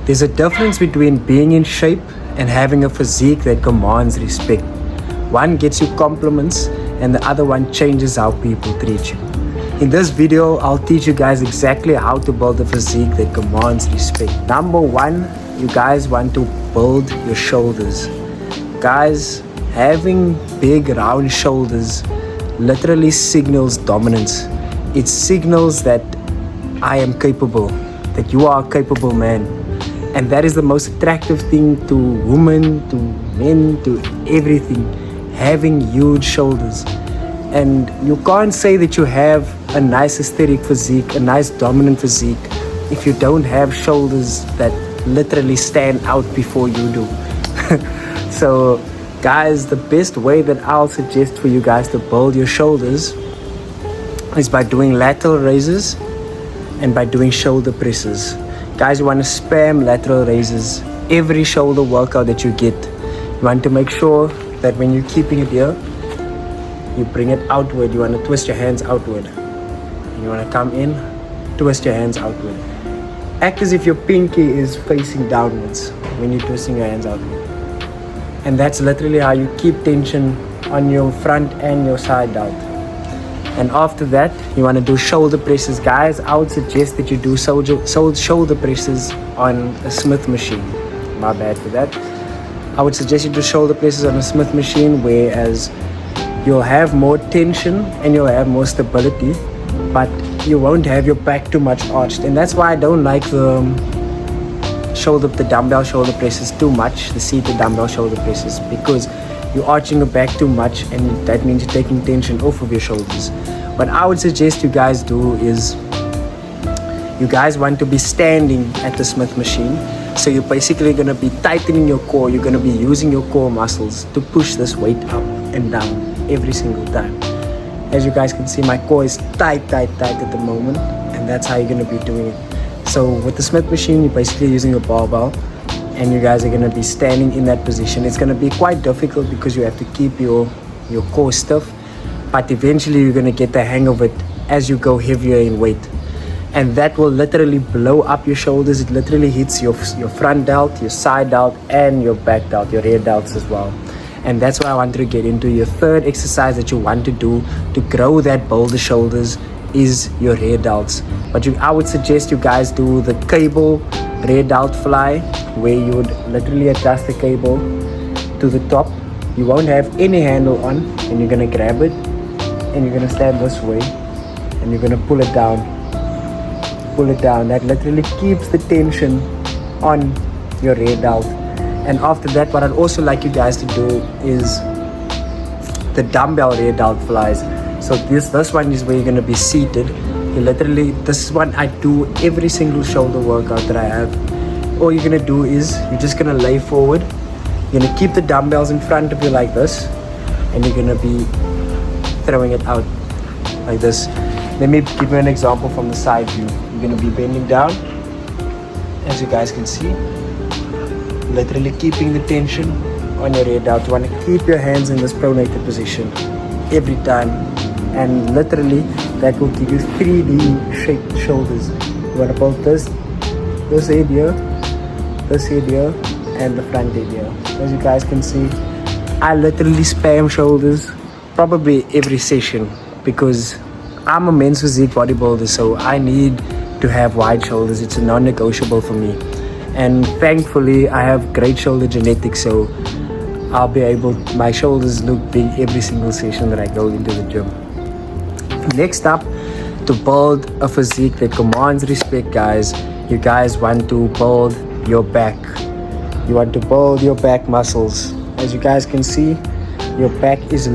There's a difference between being in shape and having a physique that commands respect. One gets you compliments and the other one changes how people treat you. In this video, I'll teach you guys exactly how to build a physique that commands respect. Number one, you guys want to build your shoulders. Guys, having big round shoulders literally signals dominance. It signals that I am capable, that you are a capable man. And that is the most attractive thing to women, to men, to everything. Having huge shoulders. And you can't say that you have a nice aesthetic physique, a nice dominant physique, if you don't have shoulders that literally stand out before you do. So guys, the best way that I'll suggest for you guys to build your shoulders is by doing lateral raises and by doing shoulder presses. Guys, you want to spam lateral raises every shoulder workout that you get. You want to make sure that when you're keeping it here, you bring it outward. You want to twist your hands outward. And you want to come in, twist your hands outward. Act as if your pinky is facing downwards when you're twisting your hands outward. And that's literally how you keep tension on your front and your side out. And after that, you want to do shoulder presses. Guys, I would suggest that you do shoulder presses on a Smith machine. My bad for that. I would suggest you do shoulder presses on a Smith machine, whereas you'll have more tension and you'll have more stability, but you won't have your back too much arched. And that's why I don't like the dumbbell shoulder presses too much, the seated dumbbell shoulder presses, because you're arching your back too much and that means you're taking tension off of your shoulders. What I would suggest you guys do is, you guys want to be standing at the Smith machine. So you're basically going to be tightening your core. You're going to be using your core muscles to push this weight up and down every single time. As you guys can see, my core is tight at the moment, and that's how you're going to be doing it. So with the Smith machine, you're basically using a barbell, and you guys are going to be standing in that position. It's going to be quite difficult because you have to keep your core stiff, but eventually you're going to get the hang of it as you go heavier in weight. And that will literally blow up your shoulders. It literally hits your front delt, your side delt, and your back delt, your rear delts as well. And that's why I wanted to get into your third exercise that you want to do to grow that bolder shoulders is your rear delts. But I would suggest you guys do the cable rear delt fly, where you would literally adjust the cable to the top. You won't have any handle on, and you're going to grab it and you're going to stand this way and you're going to pull it down. That literally keeps the tension on your rear delt. And after that, what I'd also like you guys to do is the dumbbell rear delt flies. So this one is where you're going to be seated. You literally, this is one I do every single shoulder workout that I have. All you're going to do is you're just going to lay forward. You're going to keep the dumbbells in front of you like this, and you're going to be throwing it out like this. Let me give you an example from the side view. You're going to be bending down, as you guys can see, literally keeping the tension on your rear delt. You want to keep your hands in this pronated position every time, and literally that will give you 3D shaped shoulders. You want to build this head here, and the front head here. As you guys can see, I literally spam shoulders probably every session because I'm a men's physique bodybuilder, so I need to have wide shoulders. It's a non-negotiable for me. And thankfully, I have great shoulder genetics, so I'll be able, my shoulders look big every single session that I go into the gym. Next up, to build a physique that commands respect, guys, you guys want to build your back. You want to build your back muscles. As you guys can see, your back is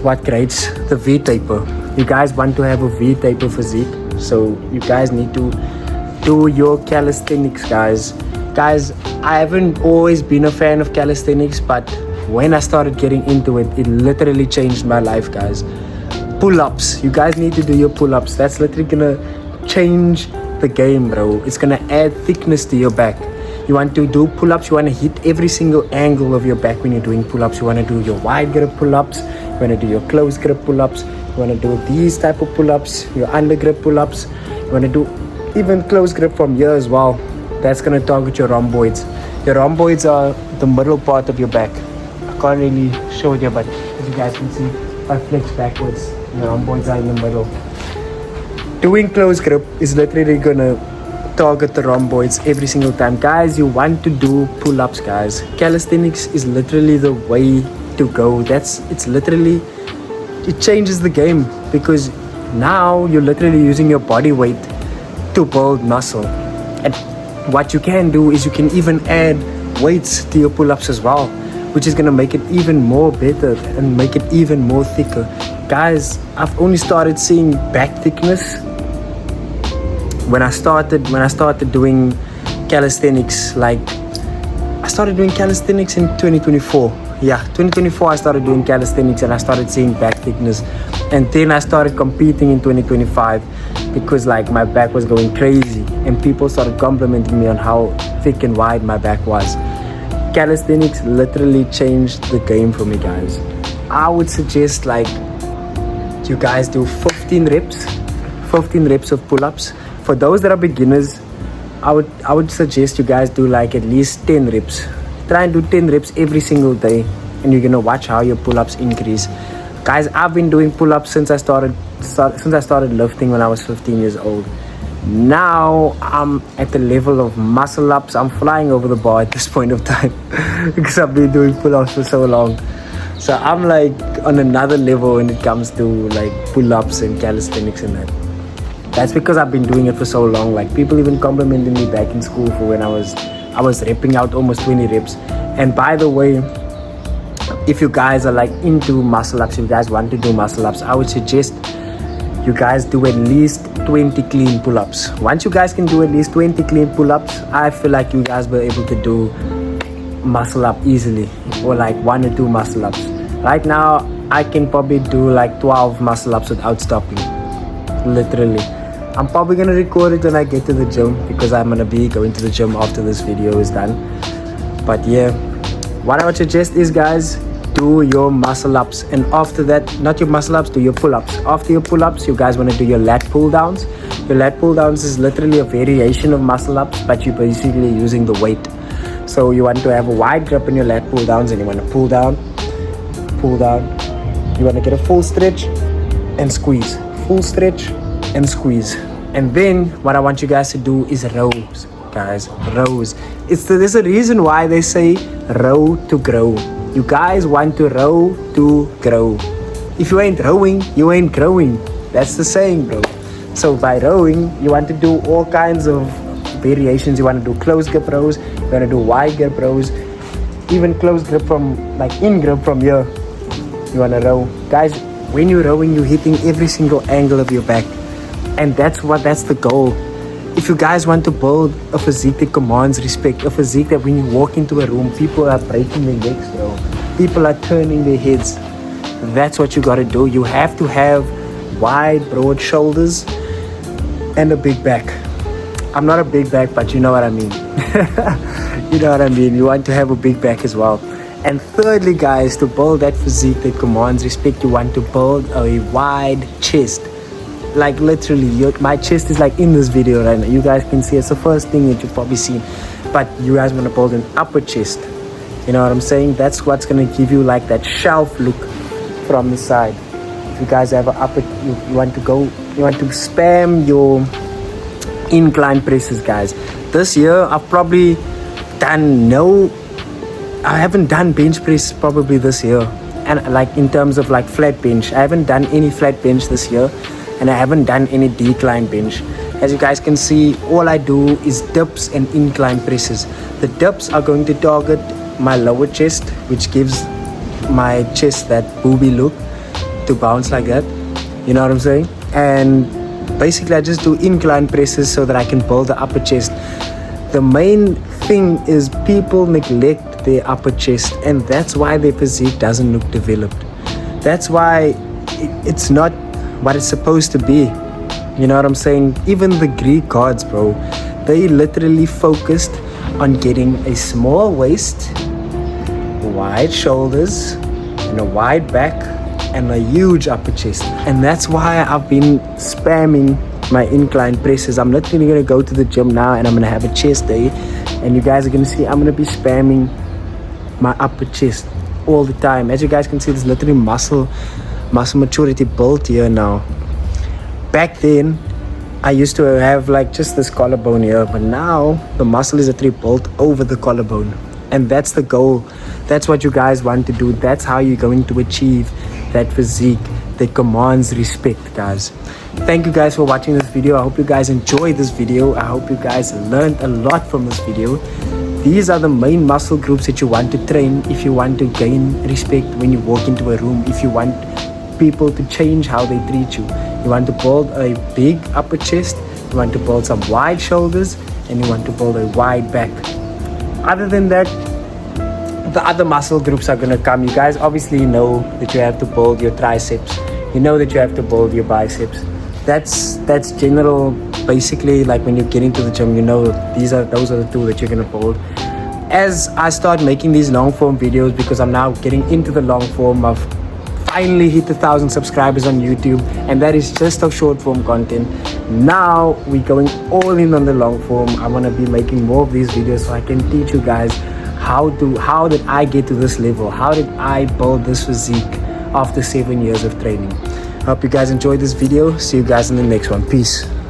what creates the V-taper. You guys want to have a V-taper physique, so you guys need to do your calisthenics, guys. Guys, I haven't always been a fan of calisthenics, but when I started getting into it, it literally changed my life, guys. Pull-ups. You guys need to do your pull-ups. That's literally gonna change the game, bro. It's gonna add thickness to your back. You want to do pull-ups, you want to hit every single angle of your back when you're doing pull-ups. You want to do your wide grip pull-ups, you want to do your close grip pull-ups, you want to do these type of pull-ups, your under grip pull-ups, you want to do even close grip from here as well. that's going to target your rhomboids. Your rhomboids are the middle part of your back. I can't really show it here, but as you guys can see, if I flex backwards, your rhomboids are in the middle. Doing close grip is literally going to target the rhomboids every single time. Guys, you want to do pull-ups, guys. Calisthenics is literally the way to go. It changes the game, because now you're literally using your body weight to build muscle. And what you can do is you can even add weights to your pull-ups as well, which is going to make it even more better and make it even more thicker. Guys, I've only started seeing back thickness when I started doing calisthenics. Like, I started doing calisthenics in 2024. 2024 I started doing calisthenics and I started seeing back thickness. And then I started competing in 2025 because like my back was going crazy and people started complimenting me on how thick and wide my back was. Calisthenics literally changed the game for me, guys. I would suggest like you guys do 15 reps of pull-ups. For those that are beginners, I would suggest you guys do like at least 10 reps. Try and do 10 reps every single day and you're gonna watch how your pull-ups increase. Guys, I've been doing pull-ups since I started lifting when I was 15 years old. Now I'm at the level of muscle ups. I'm flying over the bar at this point of time because I've been doing pull-ups for so long. So I'm like on another level when it comes to like pull-ups and calisthenics and that. That's because I've been doing it for so long. Like, people even complimented me back in school for when I was repping out almost 20 reps. And by the way, if you guys are like into muscle ups, if you guys want to do muscle ups, I would suggest you guys do at least 20 clean pull-ups. Once you guys can do at least 20 clean pull-ups, I feel like you guys will be able to do muscle up easily, or like 1 or 2 muscle ups. Right now, I can probably do like 12 muscle ups without stopping. Literally. I'm probably gonna record it when I get to the gym because I'm gonna be going to the gym after this video is done. But yeah, what I would suggest is, guys, do your muscle ups, and after that, not your muscle ups, do your pull ups. After your pull ups, you guys want to do your lat pull downs. Your lat pull downs is literally a variation of muscle ups, but you're basically using the weight. So you want to have a wide grip in your lat pull downs, and you want to pull down. You want to get a full stretch and squeeze, full stretch and squeeze. And then what I want you guys to do is rows, guys. Rows. There's a reason why they say row to grow. You guys want to row to grow. If you ain't rowing, you ain't growing. That's the saying, bro. So by rowing, you want to do all kinds of variations. You want to do close grip rows, you want to do wide grip rows, even close grip from like in grip from here. You want to row. Guys, when you're rowing, you're hitting every single angle of your back. And that's the goal. If you guys want to build a physique that commands respect, a physique that when you walk into a room, people are breaking their necks, bro. People are turning their heads. That's what you gotta do. You have to have wide, broad shoulders and a big back. I'm not a big back, but you know what I mean. You know what I mean. You want to have a big back as well. And thirdly, guys, to build that physique that commands respect, you want to build a wide chest. Like literally, my chest is like in this video right now. You guys can see it's the first thing that you've probably seen. But you guys want to build an upper chest. You know what I'm saying? That's what's going to give you like that shelf look from the side. If you guys have an upper, you want to spam your incline presses, guys. This year, I've probably I haven't done bench press probably this year. And like in terms of like flat bench, I haven't done any flat bench this year. And I haven't done any decline bench. As you guys can see, all I do is dips and incline presses. The dips are going to target my lower chest, which gives my chest that booby look to bounce like that. You know what I'm saying? And basically I just do incline presses so that I can build the upper chest. The main thing is people neglect their upper chest, and that's why their physique doesn't look developed. That's why it's not what it's supposed to be. You know what I'm saying? Even the Greek gods, bro, they literally focused on getting a small waist, wide shoulders, and a wide back, and a huge upper chest. And that's why I've been spamming my incline presses. I'm literally gonna go to the gym now and I'm gonna have a chest day, and you guys are gonna see I'm gonna be spamming my upper chest all the time. As you guys can see, there's literally muscle maturity built here now. Back then I used to have like just this collarbone here, but now the muscle is literally built over the collarbone, and that's the goal. That's what you guys want to do. That's how you're going to achieve that physique that commands respect, guys. Thank you guys for watching this video. I hope you guys enjoyed this video. I hope you guys learned a lot from this video. These are the main muscle groups that you want to train if you want to gain respect when you walk into a room, if you want people to change how they treat you. You want to build a big upper chest, you want to build some wide shoulders, and you want to build a wide back. Other than that, the other muscle groups are gonna come. You guys obviously know that you have to build your triceps. You know that you have to build your biceps. That's general. Basically, like when you get into the gym, you know those are the two that you're gonna build. As I start making these long form videos, because I'm now getting into the long form, I've finally hit 1,000 subscribers on YouTube, and that is just of short form content. Now we're going all in on the long form. I want to be making more of these videos so I can teach you guys how did I get to this level, how did I build this physique after 7 years of training. Hope you guys enjoyed this video. See you guys in the next one. Peace.